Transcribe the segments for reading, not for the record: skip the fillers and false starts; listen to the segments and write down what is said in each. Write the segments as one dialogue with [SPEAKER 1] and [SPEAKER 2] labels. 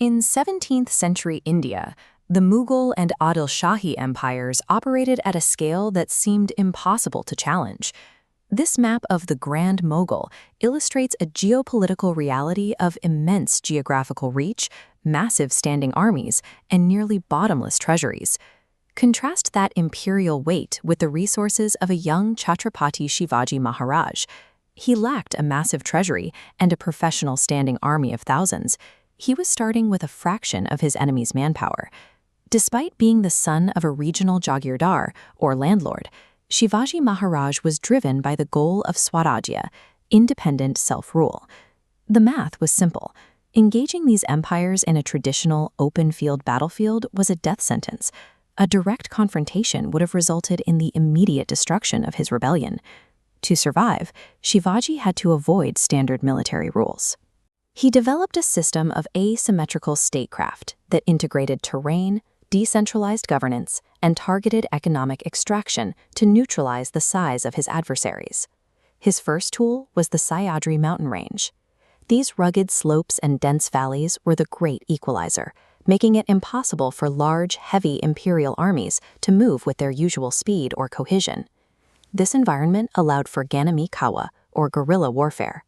[SPEAKER 1] In 17th century India, the Mughal and Adil Shahi empires operated at a scale that seemed impossible to challenge. This map of the Grand Mughal illustrates a geopolitical reality of immense geographical reach, massive standing armies, and nearly bottomless treasuries. Contrast that imperial weight with the resources of a young Chhatrapati Shivaji Maharaj. He lacked a massive treasury and a professional standing army of thousands. He was starting with a fraction of his enemy's manpower. Despite being the son of a regional jagirdar, or landlord, Shivaji Maharaj was driven by the goal of Swarajya, independent self-rule. The math was simple. Engaging these empires in a traditional open-field battlefield was a death sentence. A direct confrontation would have resulted in the immediate destruction of his rebellion. To survive, Shivaji had to avoid standard military rules. He developed a system of asymmetrical statecraft that integrated terrain, decentralized governance, and targeted economic extraction to neutralize the size of his adversaries. His first tool was the Sahyadri mountain range. These rugged slopes and dense valleys were the great equalizer, making it impossible for large, heavy imperial armies to move with their usual speed or cohesion. This environment allowed for Ganimi Kawa, or guerrilla warfare.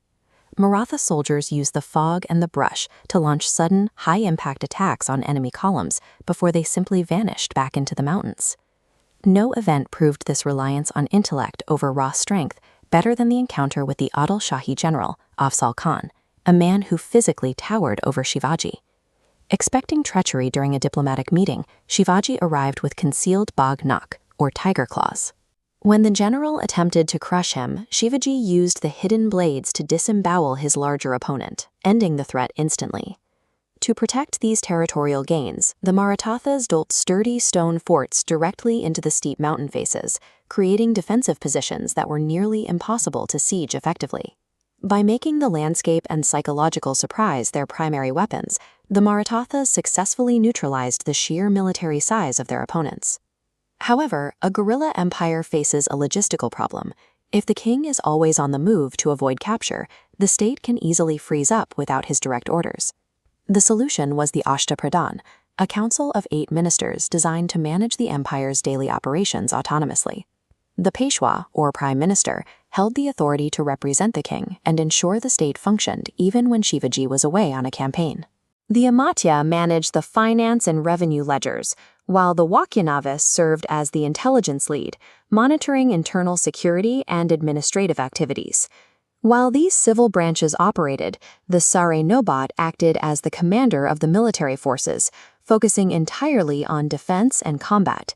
[SPEAKER 1] Maratha soldiers used the fog and the brush to launch sudden, high-impact attacks on enemy columns before they simply vanished back into the mountains. No event proved this reliance on intellect over raw strength better than the encounter with the Adil Shahi general, Afzal Khan, a man who physically towered over Shivaji. Expecting treachery during a diplomatic meeting, Shivaji arrived with concealed Bagh Nakh, or tiger claws. When the general attempted to crush him, Shivaji used the hidden blades to disembowel his larger opponent, ending the threat instantly. To protect these territorial gains, the Marathas built sturdy stone forts directly into the steep mountain faces, creating defensive positions that were nearly impossible to siege effectively. By making the landscape and psychological surprise their primary weapons, the Marathas successfully neutralized the sheer military size of their opponents. However, a guerrilla empire faces a logistical problem. If the king is always on the move to avoid capture, the state can easily freeze up without his direct orders. The solution was the Ashtapradhan, a council of 8 ministers designed to manage the empire's daily operations autonomously. The Peshwa, or prime minister, held the authority to represent the king and ensure the state functioned even when Shivaji was away on a campaign. The Amatya managed the finance and revenue ledgers, while the Wakyanavis served as the intelligence lead, monitoring internal security and administrative activities. While these civil branches operated, the Sare Nobat acted as the commander of the military forces, focusing entirely on defense and combat.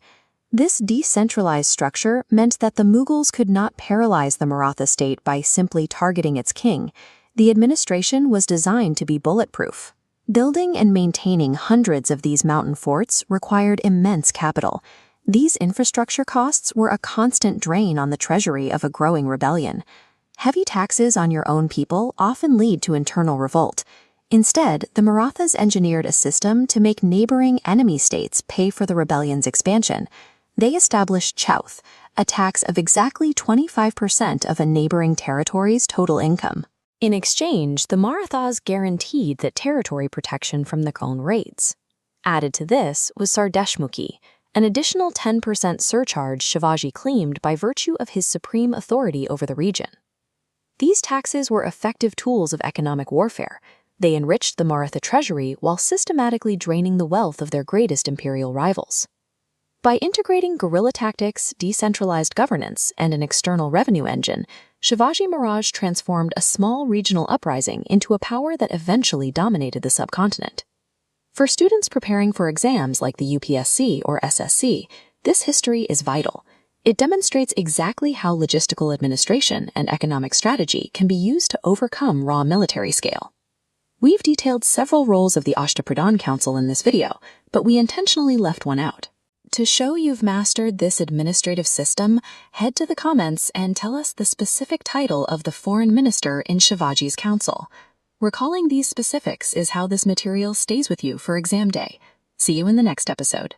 [SPEAKER 1] This decentralized structure meant that the Mughals could not paralyze the Maratha state by simply targeting its king. The administration was designed to be bulletproof. Building and maintaining hundreds of these mountain forts required immense capital. These infrastructure costs were a constant drain on the treasury of a growing rebellion. Heavy taxes on your own people often lead to internal revolt. Instead, the Marathas engineered a system to make neighboring enemy states pay for the rebellion's expansion. They established chowth, a tax of exactly 25% of a neighboring territory's total income. In exchange, the Marathas guaranteed that territory protection from their own raids. Added to this was Sardeshmukhi, an additional 10% surcharge Shivaji claimed by virtue of his supreme authority over the region. These taxes were effective tools of economic warfare. They enriched the Maratha treasury while systematically draining the wealth of their greatest imperial rivals. By integrating guerrilla tactics, decentralized governance, and an external revenue engine, Shivaji Maharaj transformed a small regional uprising into a power that eventually dominated the subcontinent. For students preparing for exams like the UPSC or SSC, this history is vital. It demonstrates exactly how logistical administration and economic strategy can be used to overcome raw military scale. We've detailed several roles of the Ashtapradhan Council in this video, but we intentionally left one out. To show you've mastered this administrative system, head to the comments and tell us the specific title of the foreign minister in Shivaji's council. Recalling these specifics is how this material stays with you for exam day. See you in the next episode.